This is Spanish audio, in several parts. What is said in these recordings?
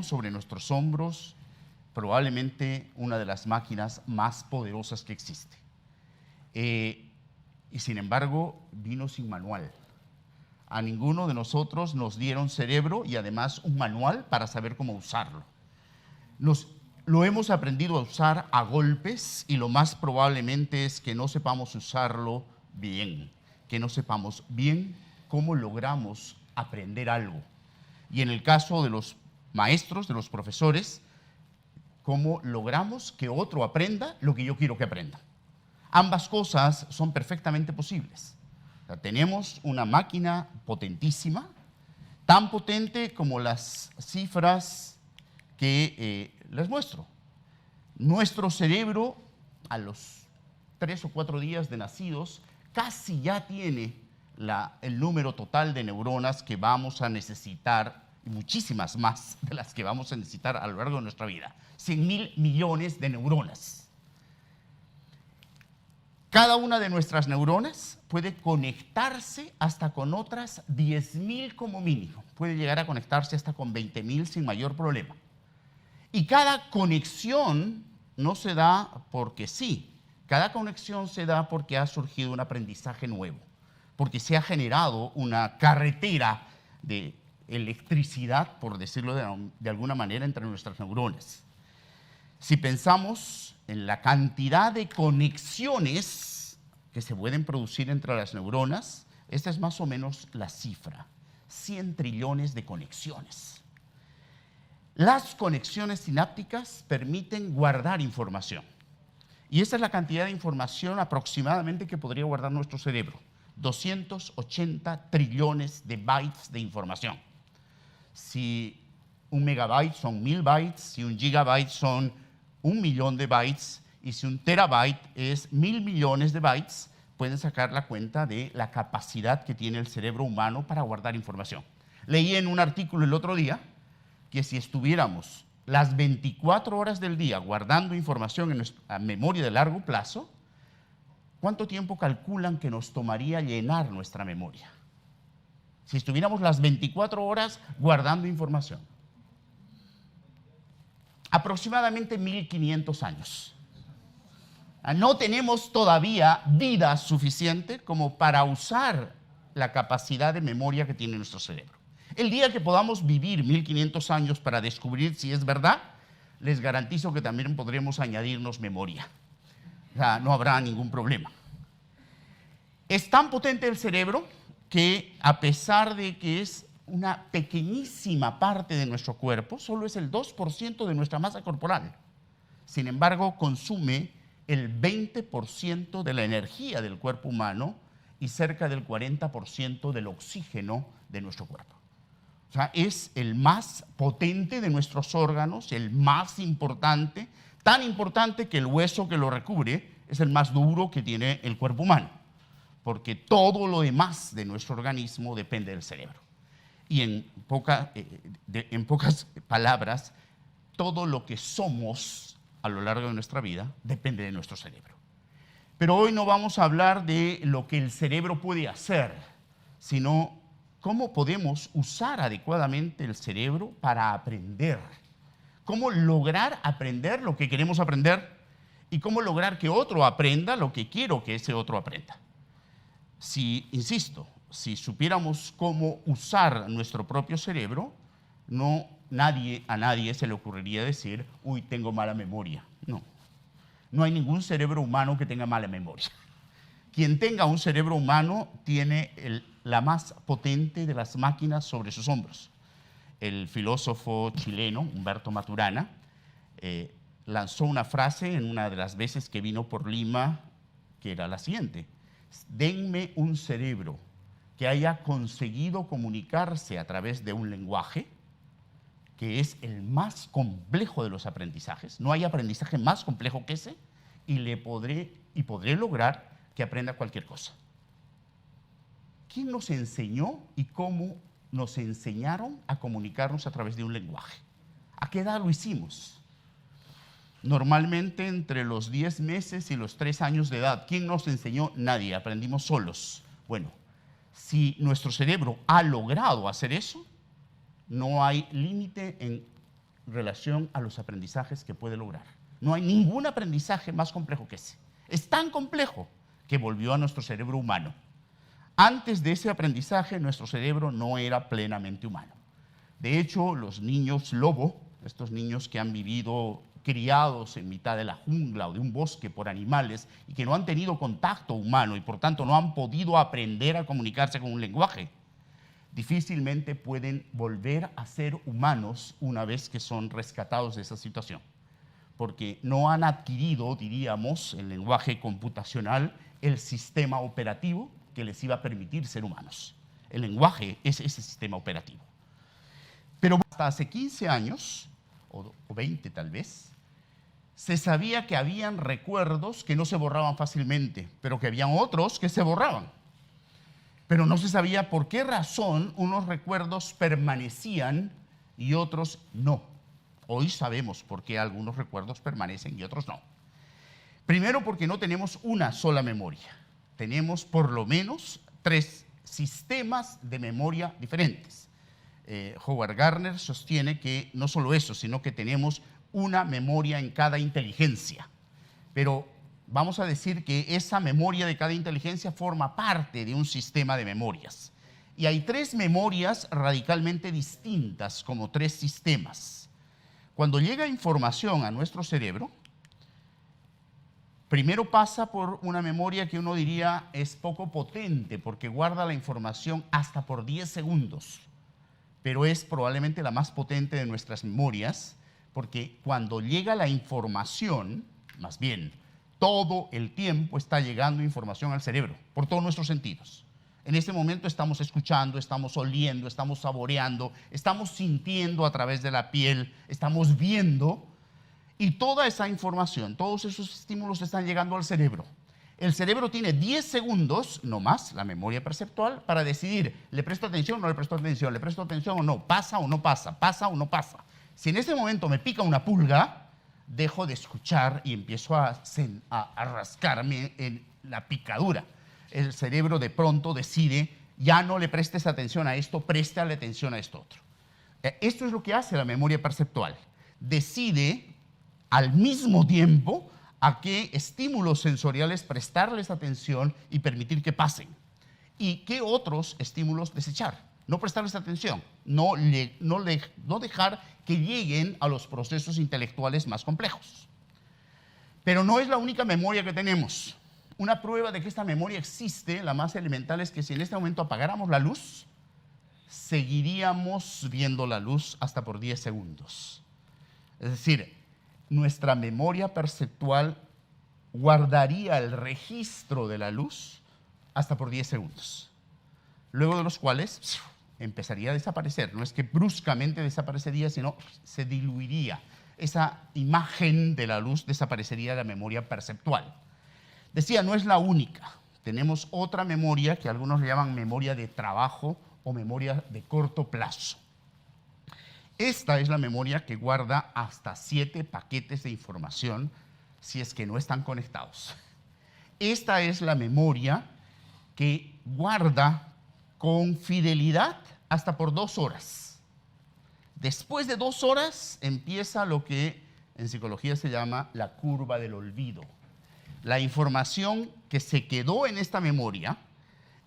sobre nuestros hombros probablemente una de las máquinas más poderosas que existe. Y sin embargo, vino sin manual. A ninguno de nosotros nos dieron cerebro y además un manual para saber cómo usarlo. Lo hemos aprendido a usar a golpes y lo más probablemente es que no sepamos usarlo bien, que no sepamos bien cómo logramos aprender algo. Y en el caso de los maestros, de los profesores, cómo logramos que otro aprenda lo que yo quiero que aprenda. Ambas cosas son perfectamente posibles. O sea, tenemos una máquina potentísima, tan potente como las cifras que les muestro. Nuestro cerebro, a los 3 o 4 días de nacidos, casi ya tiene el número total de neuronas que vamos a necesitar, y muchísimas más de las que vamos a necesitar a lo largo de nuestra vida. 100.000 millones de neuronas. Cada una de nuestras neuronas puede conectarse hasta con otras 10.000 como mínimo. Puede llegar a conectarse hasta con 20.000 sin mayor problema. Y cada conexión no se da porque sí. Cada conexión se da porque ha surgido un aprendizaje nuevo, porque se ha generado una carretera de electricidad, por decirlo de alguna manera, entre nuestras neuronas. Si pensamos en la cantidad de conexiones que se pueden producir entre las neuronas, esta es más o menos la cifra: 100 trillones de conexiones. Las conexiones sinápticas permiten guardar información. Y esta es la cantidad de información aproximadamente que podría guardar nuestro cerebro: 280 trillones de bytes de información. Si un megabyte son 1000 bytes, si un gigabyte son 1.000.000 de bytes, y si un terabyte es 1.000 millones de bytes, pueden sacar la cuenta de la capacidad que tiene el cerebro humano para guardar información. Leí en un artículo el otro día que si estuviéramos las 24 horas del día guardando información en nuestra memoria de largo plazo, ¿cuánto tiempo calculan que nos tomaría llenar nuestra memoria? Si estuviéramos las 24 horas guardando información. Aproximadamente 1.500 años. No tenemos todavía vida suficiente como para usar la capacidad de memoria que tiene nuestro cerebro. El día que podamos vivir 1.500 años para descubrir si es verdad, les garantizo que también podremos añadirnos memoria. O sea, no habrá ningún problema. Es tan potente el cerebro que, a pesar de que es una pequeñísima parte de nuestro cuerpo, solo es el 2% de nuestra masa corporal. Sin embargo, consume el 20% de la energía del cuerpo humano y cerca del 40% del oxígeno de nuestro cuerpo. O sea, es el más potente de nuestros órganos, el más importante, tan importante que el hueso que lo recubre es el más duro que tiene el cuerpo humano, porque todo lo demás de nuestro organismo depende del cerebro. Y en pocas palabras, todo lo que somos a lo largo de nuestra vida depende de nuestro cerebro. Pero hoy no vamos a hablar de lo que el cerebro puede hacer, sino cómo podemos usar adecuadamente el cerebro para aprender. Cómo lograr aprender lo que queremos aprender y cómo lograr que otro aprenda lo que quiero que ese otro aprenda. Insisto, si supiéramos cómo usar nuestro propio cerebro, a nadie se le ocurriría decir: uy, tengo mala memoria. No hay ningún cerebro humano que tenga mala memoria. Quien tenga un cerebro humano tiene la más potente de las máquinas sobre sus hombros. El filósofo chileno Humberto Maturana lanzó una frase en una de las veces que vino por Lima, que era la siguiente: denme un cerebro que haya conseguido comunicarse a través de un lenguaje, que es el más complejo de los aprendizajes. No hay aprendizaje más complejo que ese, y podré lograr que aprenda cualquier cosa. ¿Quién nos enseñó y cómo nos enseñaron a comunicarnos a través de un lenguaje? ¿A qué edad lo hicimos? Normalmente entre los 10 meses y los 3 años de edad. ¿Quién nos enseñó? Nadie, aprendimos solos. Bueno, si nuestro cerebro ha logrado hacer eso, no hay límite en relación a los aprendizajes que puede lograr. No hay ningún aprendizaje más complejo que ese. Es tan complejo que volvió a nuestro cerebro humano. Antes de ese aprendizaje, nuestro cerebro no era plenamente humano. De hecho, los niños lobo, estos niños que han vivido criados en mitad de la jungla o de un bosque por animales y que no han tenido contacto humano y por tanto no han podido aprender a comunicarse con un lenguaje, difícilmente pueden volver a ser humanos una vez que son rescatados de esa situación, porque no han adquirido, diríamos, el lenguaje computacional, el sistema operativo que les iba a permitir ser humanos. El lenguaje es ese sistema operativo. Pero hasta hace 15 años, o 20 tal vez, se sabía que habían recuerdos que no se borraban fácilmente, pero que habían otros que se borraban. Pero no se sabía por qué razón unos recuerdos permanecían y otros no. Hoy sabemos por qué algunos recuerdos permanecen y otros no. Primero, porque no tenemos una sola memoria. Tenemos por lo menos 3 sistemas de memoria diferentes. Howard Gardner sostiene que no solo eso, sino que tenemos una memoria en cada inteligencia. Pero vamos a decir que esa memoria de cada inteligencia forma parte de un sistema de memorias. Y hay 3 memorias radicalmente distintas, como 3 sistemas. Cuando llega información a nuestro cerebro, primero pasa por una memoria que uno diría es poco potente, porque guarda la información hasta por 10 segundos. Pero es probablemente la más potente de nuestras memorias, porque cuando llega la información, más bien, todo el tiempo está llegando información al cerebro, por todos nuestros sentidos. En este momento estamos escuchando, estamos oliendo, estamos saboreando, estamos sintiendo a través de la piel, estamos viendo, y toda esa información, todos esos estímulos están llegando al cerebro. El cerebro tiene 10 segundos, no más, la memoria perceptual, para decidir, ¿le presto atención o no le presto atención? ¿Le presto atención o no? ¿Pasa o no pasa? ¿Pasa o no pasa? Si en ese momento me pica una pulga, dejo de escuchar y empiezo a rascarme en la picadura. El cerebro de pronto decide, ya no le prestes atención a esto, préstale atención a esto otro. Esto es lo que hace la memoria perceptual. Decide al mismo tiempo a qué estímulos sensoriales prestarles atención y permitir que pasen. Y qué otros estímulos desechar. No prestarles atención, no dejar que lleguen a los procesos intelectuales más complejos. Pero no es la única memoria que tenemos. Una prueba de que esta memoria existe, la más elemental, es que si en este momento apagáramos la luz, seguiríamos viendo la luz hasta por 10 segundos. Es decir, nuestra memoria perceptual guardaría el registro de la luz hasta por 10 segundos, luego de los cuales empezaría a desaparecer. No es que bruscamente desaparecería, sino se diluiría. Esa imagen de la luz desaparecería de la memoria perceptual. Decía, no es la única. Tenemos otra memoria que algunos le llaman memoria de trabajo o memoria de corto plazo. Esta es la memoria que guarda hasta 7 paquetes de información si es que no están conectados. Esta es la memoria que guarda con fidelidad hasta por 2 horas. Después de 2 horas empieza lo que en psicología se llama la curva del olvido. La información que se quedó en esta memoria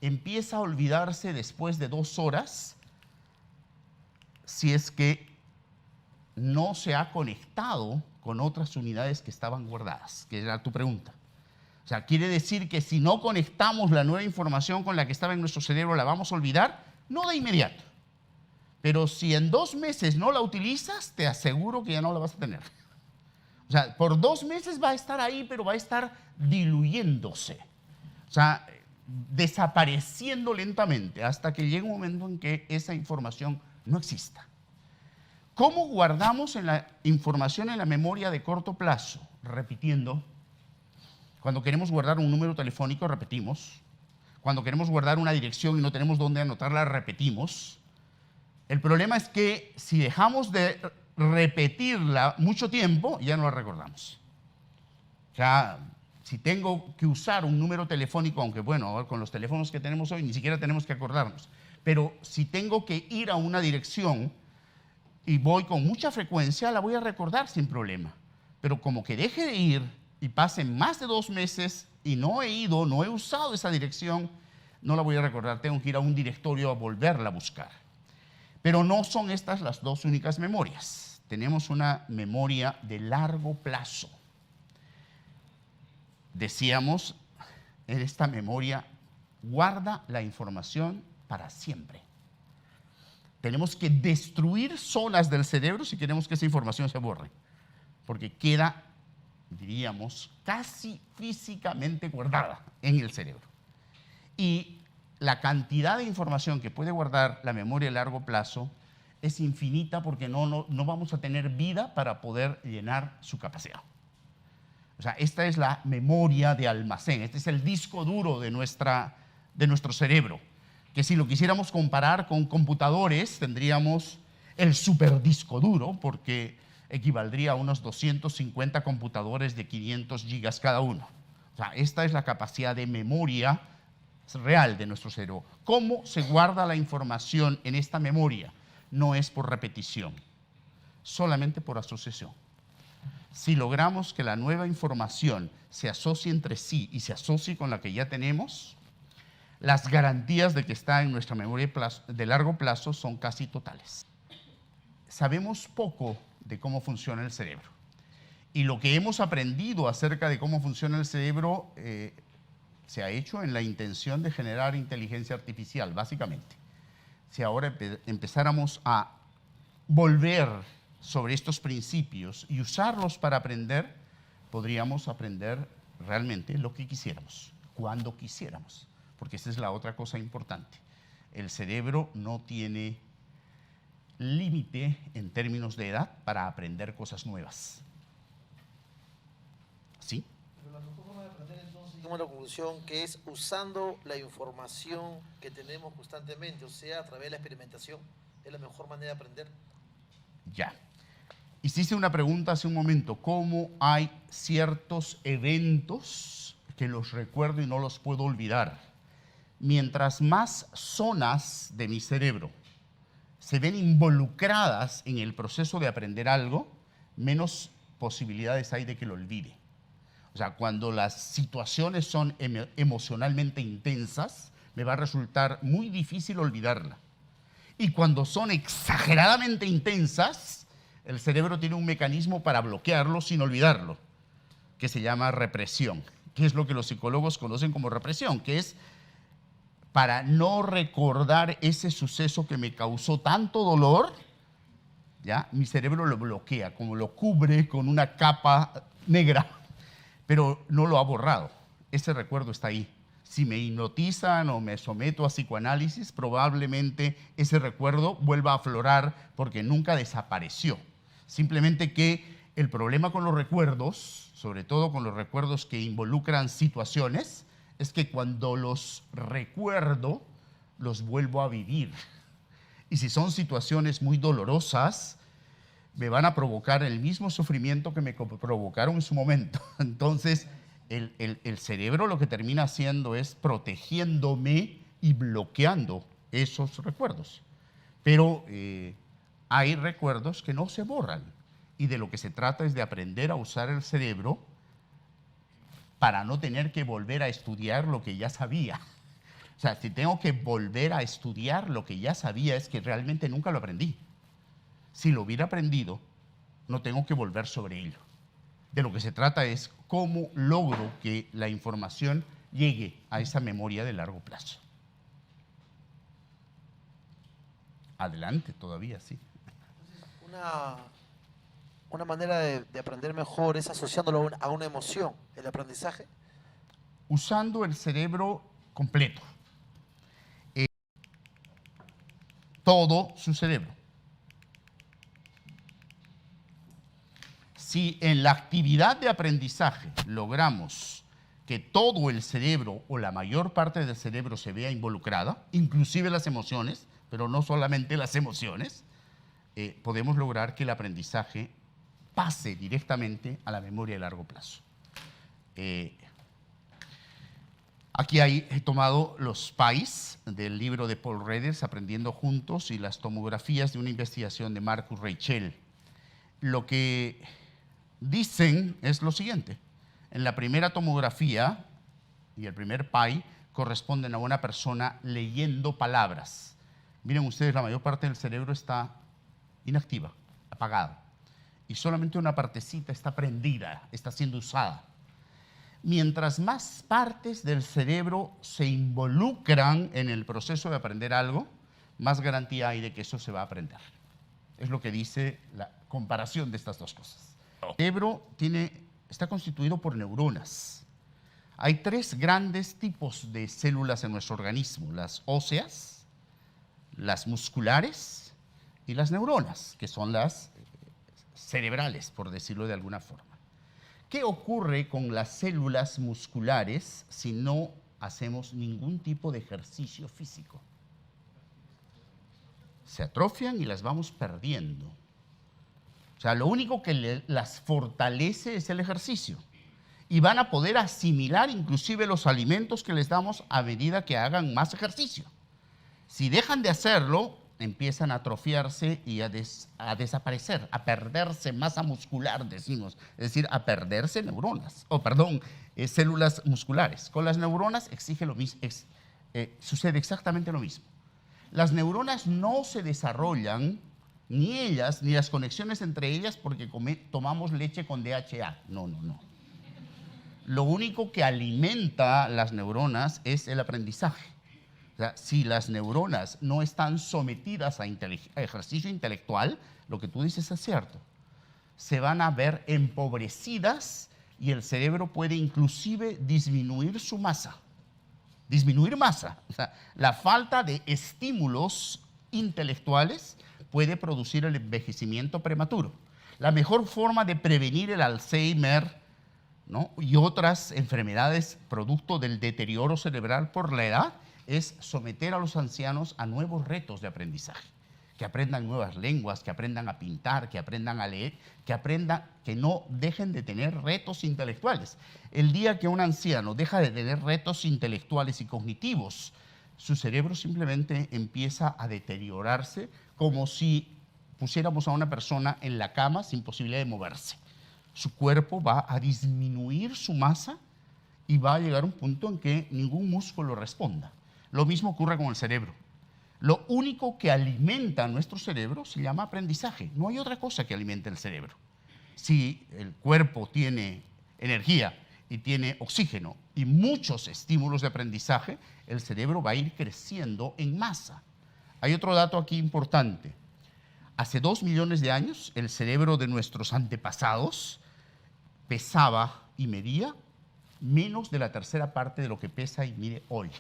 empieza a olvidarse después de 2 horas si es que no se ha conectado con otras unidades que estaban guardadas, que era tu pregunta. O sea, quiere decir que si no conectamos la nueva información con la que estaba en nuestro cerebro, ¿la vamos a olvidar? No de inmediato. Pero si en 2 meses no la utilizas, te aseguro que ya no la vas a tener. O sea, por 2 meses va a estar ahí, pero va a estar diluyéndose. O sea, desapareciendo lentamente hasta que llegue un momento en que esa información no exista. ¿Cómo guardamos la información en la memoria de corto plazo? Repitiendo. Cuando queremos guardar un número telefónico, repetimos. Cuando queremos guardar una dirección y no tenemos dónde anotarla, repetimos. El problema es que si dejamos de repetirla mucho tiempo, ya no la recordamos. O sea, si tengo que usar un número telefónico, aunque bueno, con los teléfonos que tenemos hoy ni siquiera tenemos que acordarnos, pero si tengo que ir a una dirección y voy con mucha frecuencia, la voy a recordar sin problema. Pero como que deje de ir y pasen más de 2 meses y no he ido, no he usado esa dirección, no la voy a recordar, tengo que ir a un directorio a volverla a buscar. Pero no son estas las 2 únicas memorias. Tenemos una memoria de largo plazo. Decíamos, esta memoria guarda la información para siempre. Tenemos que destruir zonas del cerebro si queremos que esa información se borre, porque queda, diríamos, casi físicamente guardada en el cerebro. Y la cantidad de información que puede guardar la memoria a largo plazo es infinita porque no vamos a tener vida para poder llenar su capacidad. O sea, esta es la memoria de almacén, este es el disco duro de nuestro cerebro, que si lo quisiéramos comparar con computadores, tendríamos el superdisco duro, porque equivaldría a unos 250 computadores de 500 gigas cada uno. O sea, esta es la capacidad de memoria real de nuestro cerebro. ¿Cómo se guarda la información en esta memoria? No es por repetición, solamente por asociación. Si logramos que la nueva información se asocie entre sí y se asocie con la que ya tenemos, las garantías de que está en nuestra memoria de largo plazo son casi totales. Sabemos poco de cómo funciona el cerebro. Y lo que hemos aprendido acerca de cómo funciona el cerebro se ha hecho en la intención de generar inteligencia artificial, básicamente. Si ahora empezáramos a volver sobre estos principios y usarlos para aprender, podríamos aprender realmente lo que quisiéramos, cuando quisiéramos. Porque esa es la otra cosa importante. El cerebro no tiene límite en términos de edad para aprender cosas nuevas. ¿Sí? Pero la mejor forma de aprender entonces, llegamos a la conclusión que es usando la información que tenemos constantemente, o sea, a través de la experimentación, es la mejor manera de aprender. Ya. Hiciste una pregunta hace un momento, ¿cómo hay ciertos eventos que los recuerdo y no los puedo olvidar? Mientras más zonas de mi cerebro se ven involucradas en el proceso de aprender algo, menos posibilidades hay de que lo olvide. O sea, cuando las situaciones son emocionalmente intensas, me va a resultar muy difícil olvidarla. Y cuando son exageradamente intensas, el cerebro tiene un mecanismo para bloquearlo sin olvidarlo, que se llama represión, que es lo que los psicólogos conocen como represión, que es para no recordar ese suceso que me causó tanto dolor, ¿ya? Mi cerebro lo bloquea, como lo cubre con una capa negra, pero no lo ha borrado. Ese recuerdo está ahí. Si me hipnotizan o me someto a psicoanálisis, probablemente ese recuerdo vuelva a aflorar porque nunca desapareció. Simplemente que el problema con los recuerdos, sobre todo con los recuerdos que involucran situaciones, es que cuando los recuerdo, los vuelvo a vivir. Y si son situaciones muy dolorosas, me van a provocar el mismo sufrimiento que me provocaron en su momento. Entonces, el cerebro lo que termina haciendo es protegiéndome y bloqueando esos recuerdos. Pero hay recuerdos que no se borran. Y de lo que se trata es de aprender a usar el cerebro para no tener que volver a estudiar lo que ya sabía. O sea, si tengo que volver a estudiar lo que ya sabía, es que realmente nunca lo aprendí. Si lo hubiera aprendido, no tengo que volver sobre ello. De lo que se trata es cómo logro que la información llegue a esa memoria de largo plazo. Adelante, todavía sí. Una manera de aprender mejor es asociándolo a una emoción, el aprendizaje. Usando el cerebro completo. Todo su cerebro. Si en la actividad de aprendizaje logramos que todo el cerebro o la mayor parte del cerebro se vea involucrada, inclusive las emociones, pero no solamente las emociones, podemos lograr que el aprendizaje pase directamente a la memoria de largo plazo. Aquí he tomado los PAIs del libro de Paul Redders, Aprendiendo Juntos, y las tomografías de una investigación de Marcus Reichel. Lo que dicen es lo siguiente. En la primera tomografía y el primer PAI corresponden a una persona leyendo palabras. Miren ustedes, la mayor parte del cerebro está inactiva, apagada. Y solamente una partecita está prendida, está siendo usada. Mientras más partes del cerebro se involucran en el proceso de aprender algo, más garantía hay de que eso se va a aprender. Es lo que dice la comparación de estas dos cosas. El cerebro está constituido por neuronas. Hay 3 grandes tipos de células en nuestro organismo: las óseas, las musculares y las neuronas, que son las cerebrales, por decirlo de alguna forma. ¿Qué ocurre con las células musculares si no hacemos ningún tipo de ejercicio físico? Se atrofian y las vamos perdiendo. O sea, lo único que las fortalece es el ejercicio. Y van a poder asimilar inclusive los alimentos que les damos a medida que hagan más ejercicio. Si dejan de hacerlo, empiezan a atrofiarse y a desaparecer, a perderse masa muscular, decimos, es decir, a perderse neuronas, células musculares. Con las neuronas sucede exactamente lo mismo. Las neuronas no se desarrollan, ni ellas, ni las conexiones entre ellas, porque tomamos leche con DHA. No. Lo único que alimenta las neuronas es el aprendizaje. O sea, si las neuronas no están sometidas a ejercicio intelectual, lo que tú dices es cierto. Se van a ver empobrecidas y el cerebro puede inclusive disminuir su masa. Disminuir masa. O sea, la falta de estímulos intelectuales puede producir el envejecimiento prematuro. La mejor forma de prevenir el Alzheimer, ¿no?, y otras enfermedades producto del deterioro cerebral por la edad es someter a los ancianos a nuevos retos de aprendizaje, que aprendan nuevas lenguas, que aprendan a pintar, que aprendan a leer, que no dejen de tener retos intelectuales. El día que un anciano deja de tener retos intelectuales y cognitivos, su cerebro simplemente empieza a deteriorarse, como si pusiéramos a una persona en la cama sin posibilidad de moverse. Su cuerpo va a disminuir su masa y va a llegar a un punto en que ningún músculo responda. Lo mismo ocurre con el cerebro. Lo único que alimenta nuestro cerebro se llama aprendizaje. No hay otra cosa que alimente el cerebro. Si el cuerpo tiene energía y tiene oxígeno y muchos estímulos de aprendizaje, el cerebro va a ir creciendo en masa. Hay otro dato aquí importante. Hace 2 millones de años, el cerebro de nuestros antepasados pesaba y medía menos de la tercera parte de lo que pesa y mide hoy.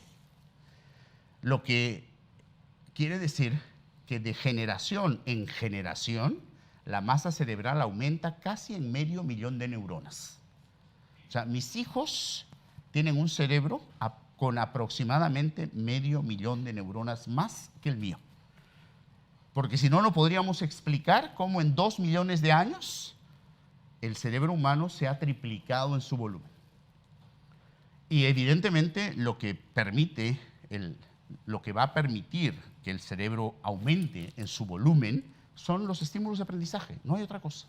Lo que quiere decir que de generación en generación la masa cerebral aumenta casi en 500.000 de neuronas. O sea, mis hijos tienen un cerebro con aproximadamente 500.000 de neuronas más que el mío. Porque si no, no podríamos explicar cómo en 2 millones de años el cerebro humano se ha triplicado en su volumen. Y evidentemente lo que va a permitir que el cerebro aumente en su volumen son los estímulos de aprendizaje, no hay otra cosa.